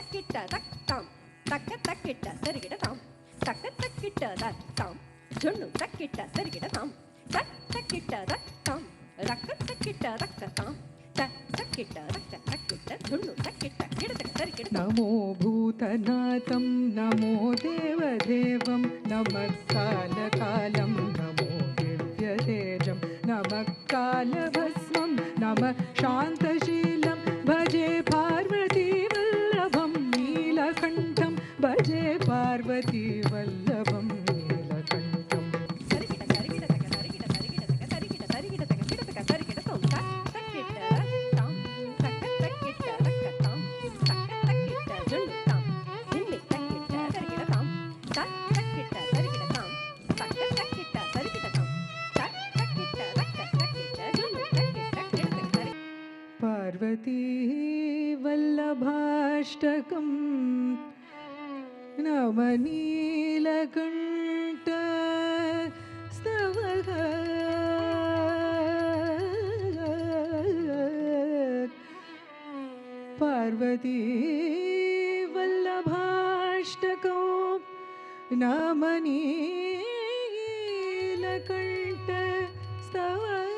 ತಕ್ಕಿಟ್ಟ ತಕ್ತಾಂ ತಕ್ಕ ತಕ್ಕಿಟ್ಟ ಸರಿಗಿಡ ತಾಂ ತಕ್ಕ ತಕ್ಕಿಟ್ಟ ದತ್ತಾಂ ಜೊಣ್ಣು ತಕ್ಕಿಟ್ಟ ಸರಿಗಿಡ ತಾಂ ತಕ್ಕಿಟ್ಟ ದತ್ತಾಂ ರಕ್ಕ ತಕ್ಕಿಟ್ಟ ರಕ್ಕತಾಂ ತಕ್ಕಿಟ್ಟ ರಕ್ಕ ತಕ್ಕಿಟ್ಟ ಜೊಣ್ಣು ತಕ್ಕಿಟ್ಟ ಗಿಡತಕ್ಕ ಸರಿಗಿಡ. ನಮೋ ಭೂತನಾಥಂ ನಮೋ ದೇವದೇವಂ ನಮಃ ಕಾಲಕಾಲಂ ನಮೋ ದಿವ್ಯತೇಜಂ ನಮಃ ಕಾಲಭಸ್ಮಂ ನಮಃ ಶಾಂತಶೀಲಂ ಭಜೆ ಪಾರ್ವತಿ ವಲ್ಲಭಂ ನೀಲಕಂಠಂ ಭಜೆ ಪಾರ್ವತಿ ವಲ್ಲಭಂ ನೀಲಕಂಠಂ. ಸರಿಗಿಡ ಸರಿಗಿಡ ತಕ ಸರಿಗಿಡ ಸರಿಗಿಡ ತಕ ಸರಿಗಿಡ ಸರಿಗಿಡ ತಕ ಗಿಡತಕ ಸರಿಗಿಡ ತಾಂ ತಕ್ಕಿಟ್ಟ ರಕ್ತಾಂ ತಕ್ಕ ತಕ್ಕಿಟ್ಟ ರಕ್ಕತಾಂ ತಕ್ಕ ತಕ್ಕಿಟ್ಟ ಜೊಣ್ಣು ತಾಂ ನಿನ್ನೆ ತಕ್ಕಿಟ್ಟ ಸರಿಗಿಡ ತಾಂ ತಕ್ಕಿಟ್ಟ ಸರಿಗಿಡ ತಾಂ ತಕ್ಕ ತಕ್ಕಿಟ್ಟ ಸರಿಗಿಡ ತಾಂ ತಕ್ಕಿಟ್ಟ ರಕ್ಕ ತಕ್ಕಿಟ್ಟ ಜೊಣ್ಣು ತಕ್ಕಿಟ್ಟ ಗಿಡತಕ ಸರಿ. ಪಾರ್ವತಿ ವಲ್ಲಭಾಷ್ಟಕಂ ನಮ ನೀಲಕಂಠ ಸ್ತವಃ ಪಾರ್ವತಿ ವಲ್ಲಭಾಷ್ಟಕಂ ನಮ ನೀಲಕಂಠ ಸ್ತವಃ